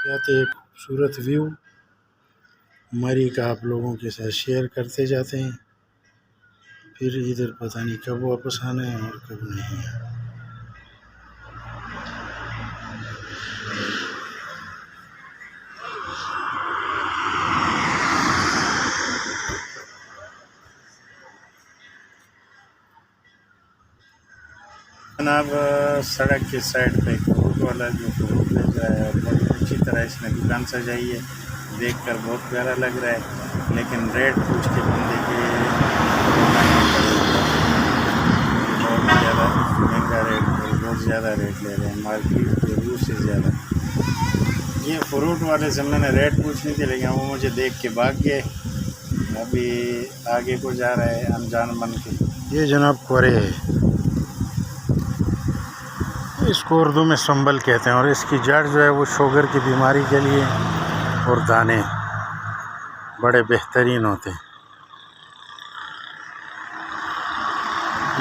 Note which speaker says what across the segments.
Speaker 1: या तो एक खूबसूरत व्यू मरी का आप लोगों के साथ शेयर करते जाते हैं, फिर इधर पता नहीं कब वापस आना है और कब नहीं है। जनाब सड़क के साइड पे फ्रूट वाला जो फ्रूट बेच रहा है और बहुत अच्छी तरह इसने दुकान सजाई है, देखकर बहुत प्यारा लग रहा है, लेकिन रेट पूछ के बंदे के बहुत ज़्यादा महंगा रेट, बहुत ज़्यादा रेट ले रहे हैं मार्केट के रूप से ज़्यादा। ये फ्रूट वाले से मैंने रेट पूछनी थी, लेकिन वो मुझे देख के भाग गए। अभी आगे को जा रहा है अनजान बन के। ये जनाब कोरे है, इसको उर्दू में संबल कहते हैं, और इसकी जड़ जो है वो शुगर की बीमारी के लिए और दाने बड़े बेहतरीन होते हैं।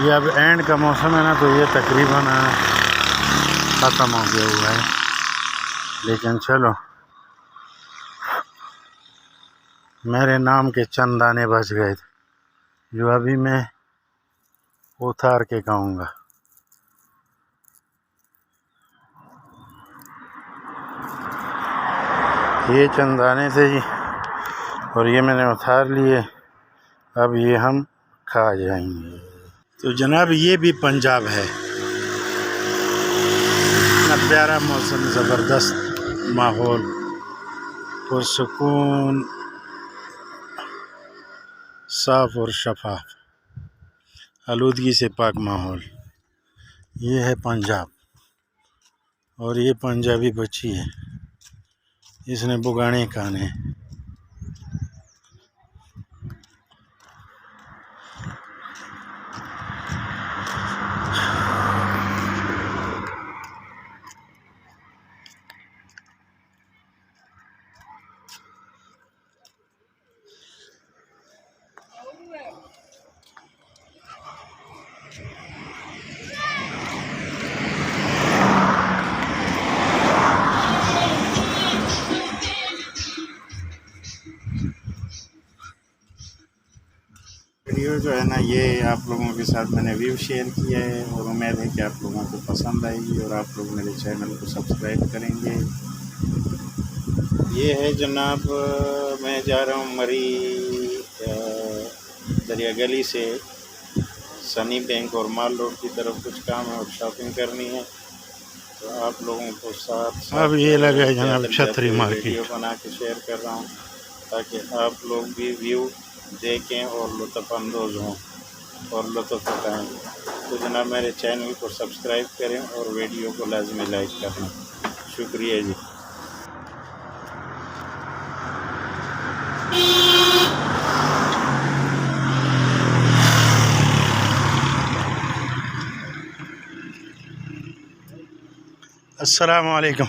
Speaker 1: ये अब एंड का मौसम है ना, तो ये तकरीबन ख़त्म हो गया हुआ है, लेकिन चलो मेरे नाम के चंद दाने बच गए थे जो अभी मैं उतार के खाऊंगा। ये चंद दाने थे जी, और ये मैंने उतार लिए, अब ये हम खा जाएंगे। तो जनाब ये भी पंजाब है, इतना प्यारा मौसम, ज़बरदस्त माहौल, पुरसुकून, साफ़ और शफाफ, आलूदगी से पाक माहौल। ये है पंजाब, और ये पंजाबी बच्ची है, इसने बुगाने खाने। वीडियो जो है ना, ये आप लोगों के साथ मैंने व्यू शेयर किया है, और उम्मीद है कि आप लोगों को पसंद आएगी और आप लोग मेरे चैनल को सब्सक्राइब करेंगे। ये है जनाब, मैं जा रहा हूँ मरी दरिया गली से सनी बैंक और माल रोड की तरफ, कुछ काम है और शॉपिंग करनी है, तो आप लोगों को साथ अब ये लगा है जनाब छतरी मार्केट, वीडियो बना के शेयर कर रहा हूँ ताकि आप लोग भी व्यू देखें और लुत्फ़अंदोज़ हों और लुत्फ़ उठाएँ। तो जनाब मेरे चैनल को सब्सक्राइब करें और वीडियो को लाजमी लाइक करें। शुक्रिया जी। अस्सलामु अलैकुम।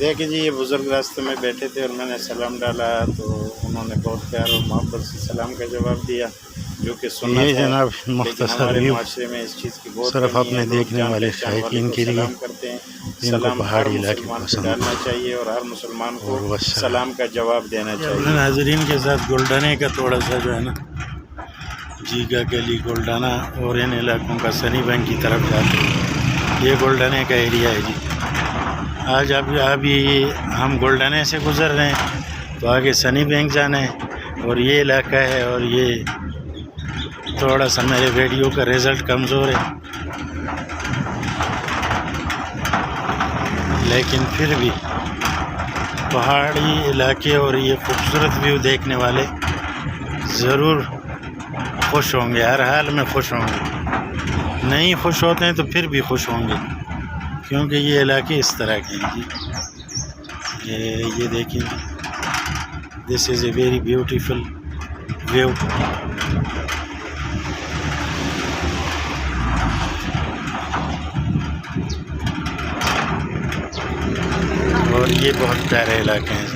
Speaker 1: देखिए जी, ये बुज़ुर्ग रास्ते में बैठे थे और मैंने सलाम डाला, तो उन्होंने बहुत प्यार और मोहब्बत से सलाम का जवाब दिया, जो कि सुन्नत है। जनाब मुख्तसर व्यू माशरे में इस चीज़ की बहुत सिर्फ अपने देखने वाले शायकीन के लिए करते हैं। सलाम पहाड़ी इलाके पसंद डालना चाहिए और हर मुसलमान को सलाम का जवाब देना चाहिए। नाज़रीन के साथ गोल्डने का थोड़ा सा जो है ना, जीगा गली गोल्डना और इन इलाकों का सनी बैंक की तरफ जाते हैं। ये गोल्डने का एरिया है जी। आज अभी हम गोल्डने से गुज़र रहे हैं, तो आगे सनी बैंक जाना है, और ये इलाका है, और ये थोड़ा सा मेरे वीडियो का रिज़ल्ट कमज़ोर है, लेकिन फिर भी पहाड़ी इलाके और ये खूबसूरत व्यू देखने वाले ज़रूर खुश होंगे, हर हाल में खुश होंगे। नहीं खुश होते हैं तो फिर भी खुश होंगे, क्योंकि ये इलाके इस तरह के हैं जी। ये देखिए, this is a very beautiful view. और ये बहुत प्यारे इलाके हैं।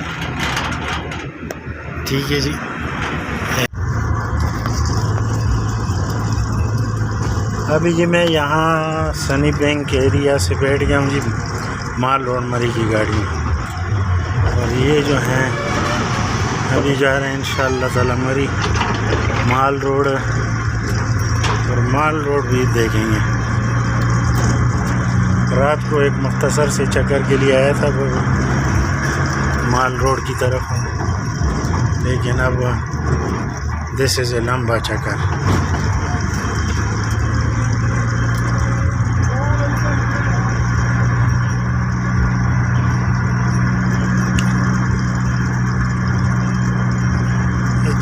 Speaker 1: ठीक है जी। अभी जी मैं यहाँ सनी बैंक एरिया से बैठ गया हूँ जी,
Speaker 2: माल रोड मरी की गाड़ी। और ये जो हैं अभी जा रहे हैं इंशाअल्लाह ताला मरी माल रोड, और माल रोड भी देखेंगे। रात को एक मुख्तसर से चक्कर के लिए आया था वो माल रोड की तरफ, लेकिन अब दिस इज़ ए लंबा चक्कर।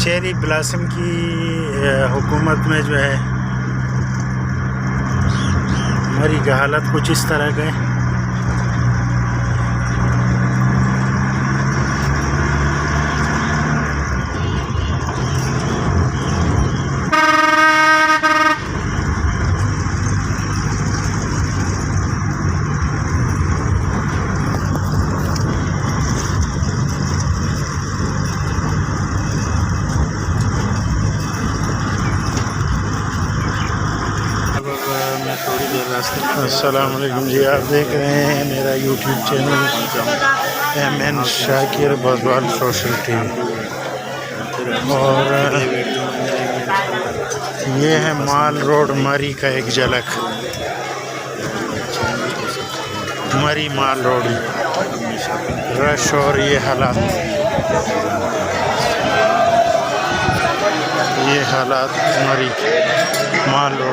Speaker 2: चेरी ब्लॉसम की हुकूमत में जो है मरी का हालत कुछ इस तरह का है। अस्सलाम वालेकुम जी, आप देख रहे हैं मेरा YouTube channel MN Shakir Bajwal social TV. और ये है माल रोड मरी का एक झलक, मरी माल रोड रश और ये हालात मरी माल रोड।